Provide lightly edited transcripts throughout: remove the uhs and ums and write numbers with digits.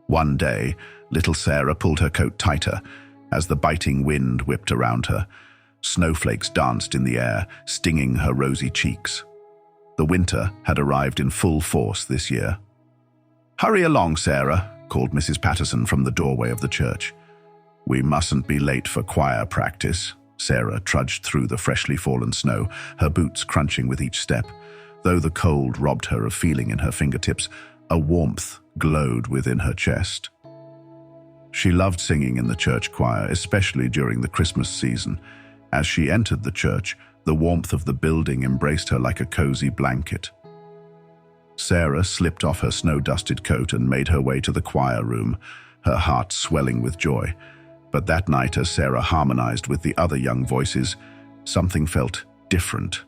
One day, little Sarah pulled her coat tighter as the biting wind whipped around her. Snowflakes danced in the air, stinging her rosy cheeks. The winter had arrived in full force this year. "Hurry along, Sarah," called Mrs. Patterson from the doorway of the church. "We mustn't be late for choir practice." Sarah trudged through the freshly fallen snow, her boots crunching with each step. Though the cold robbed her of feeling in her fingertips, a warmth glowed within her chest. She loved singing in the church choir, especially during the Christmas season. As she entered the church, the warmth of the building embraced her like a cozy blanket. Sarah slipped off her snow-dusted coat and made her way to the choir room, her heart swelling with joy. But that night, as Sarah harmonized with the other young voices, something felt different.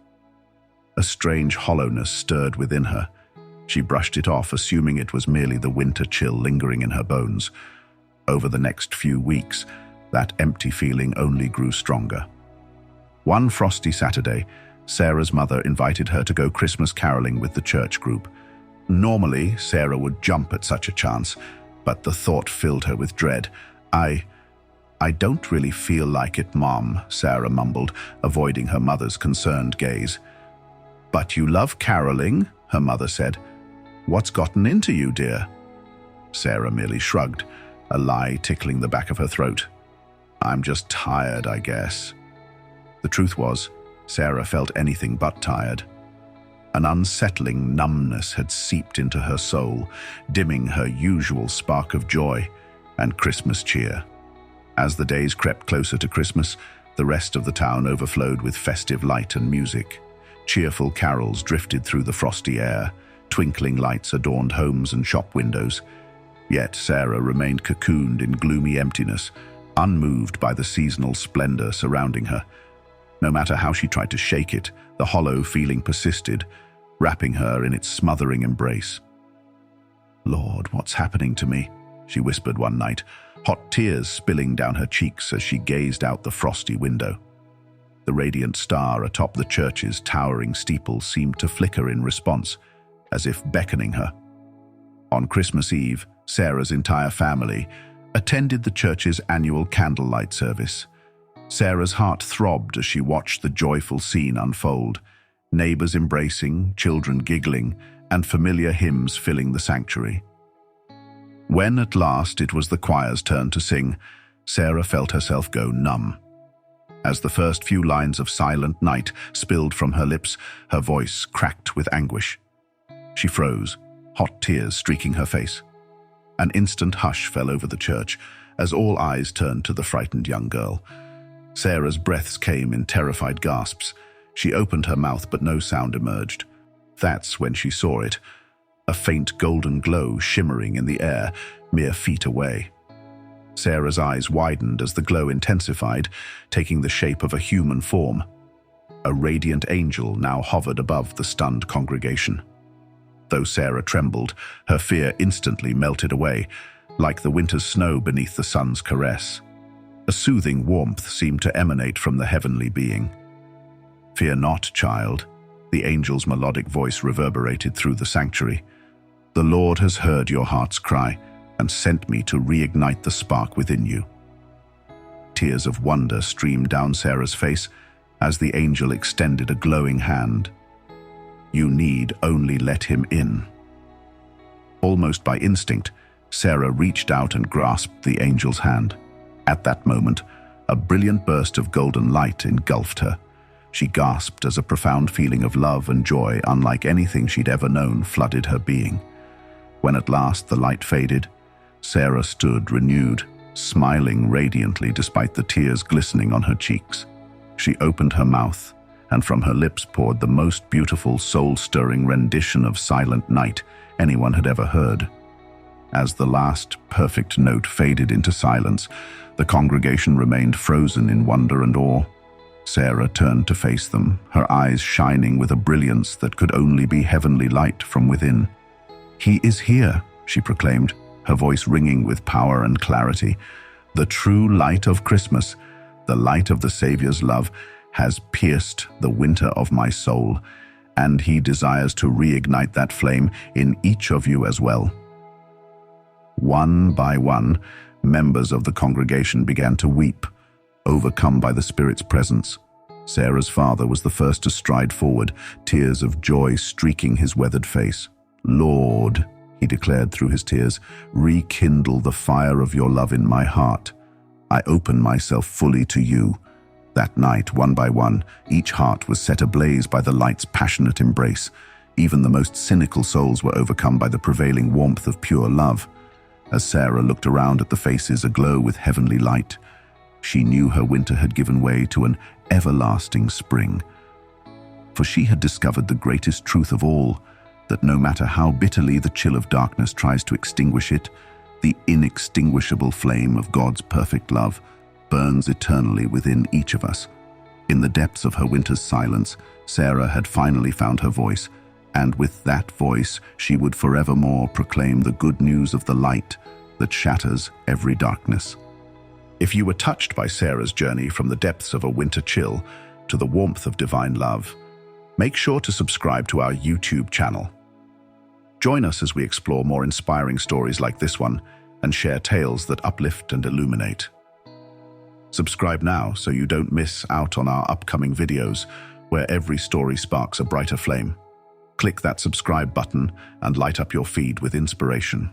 A strange hollowness stirred within her. She brushed it off, assuming it was merely the winter chill lingering in her bones. Over the next few weeks, that empty feeling only grew stronger. One frosty Saturday, Sarah's mother invited her to go Christmas caroling with the church group. Normally, Sarah would jump at such a chance, but the thought filled her with dread. I don't really feel like it, Mom," Sarah mumbled, avoiding her mother's concerned gaze. "But you love caroling," her mother said. "What's gotten into you, dear?" Sarah merely shrugged, a lie tickling the back of her throat. "I'm just tired, I guess." The truth was, Sarah felt anything but tired. An unsettling numbness had seeped into her soul, dimming her usual spark of joy and Christmas cheer. As the days crept closer to Christmas, the rest of the town overflowed with festive light and music. Cheerful carols drifted through the frosty air, twinkling lights adorned homes and shop windows. Yet Sarah remained cocooned in gloomy emptiness, unmoved by the seasonal splendor surrounding her. No matter how she tried to shake it, the hollow feeling persisted, wrapping her in its smothering embrace. "Lord, what's happening to me?" she whispered one night, hot tears spilling down her cheeks as she gazed out the frosty window. The radiant star atop the church's towering steeple seemed to flicker in response, as if beckoning her. On Christmas Eve, Sarah's entire family attended the church's annual candlelight service. Sarah's heart throbbed as she watched the joyful scene unfold, neighbors embracing, children giggling, and familiar hymns filling the sanctuary. When at last it was the choir's turn to sing, Sarah felt herself go numb. As the first few lines of Silent Night spilled from her lips, her voice cracked with anguish. She froze, hot tears streaking her face. An instant hush fell over the church as all eyes turned to the frightened young girl. Sarah's breaths came in terrified gasps. She opened her mouth, but no sound emerged. That's when she saw it, a faint golden glow shimmering in the air, mere feet away. Sarah's eyes widened as the glow intensified, taking the shape of a human form. A radiant angel now hovered above the stunned congregation. Though Sarah trembled, her fear instantly melted away, like the winter's snow beneath the sun's caress. A soothing warmth seemed to emanate from the heavenly being. "Fear not, child," the angel's melodic voice reverberated through the sanctuary. "The Lord has heard your heart's cry and sent me to reignite the spark within you." Tears of wonder streamed down Sarah's face as the angel extended a glowing hand. "You need only let him in." Almost by instinct, Sarah reached out and grasped the angel's hand. At that moment, a brilliant burst of golden light engulfed her. She gasped as a profound feeling of love and joy, unlike anything she'd ever known, flooded her being. When at last the light faded, Sarah stood renewed, smiling radiantly despite the tears glistening on her cheeks. She opened her mouth, and from her lips poured the most beautiful, soul-stirring rendition of Silent Night anyone had ever heard. As the last perfect note faded into silence, the congregation remained frozen in wonder and awe. Sarah turned to face them, her eyes shining with a brilliance that could only be heavenly light from within. "He is here," she proclaimed, her voice ringing with power and clarity. "The true light of Christmas, the light of the Savior's love, has pierced the winter of my soul, and he desires to reignite that flame in each of you as well." One by one, members of the congregation began to weep, overcome by the Spirit's presence. Sarah's father was the first to stride forward, tears of joy streaking his weathered face. "Lord," he declared through his tears, "rekindle the fire of your love in my heart. I open myself fully to you." That night, one by one, each heart was set ablaze by the light's passionate embrace. Even the most cynical souls were overcome by the prevailing warmth of pure love. As Sarah looked around at the faces aglow with heavenly light, she knew her winter had given way to an everlasting spring. For she had discovered the greatest truth of all, that no matter how bitterly the chill of darkness tries to extinguish it, the inextinguishable flame of God's perfect love burns eternally within each of us. In the depths of her winter's silence, Sarah had finally found her voice, and with that voice she would forevermore proclaim the good news of the light that shatters every darkness. If you were touched by Sarah's journey from the depths of a winter chill to the warmth of divine love, make sure to subscribe to our YouTube channel. Join us as we explore more inspiring stories like this one and share tales that uplift and illuminate. Subscribe now so you don't miss out on our upcoming videos, where every story sparks a brighter flame. Click that subscribe button and light up your feed with inspiration.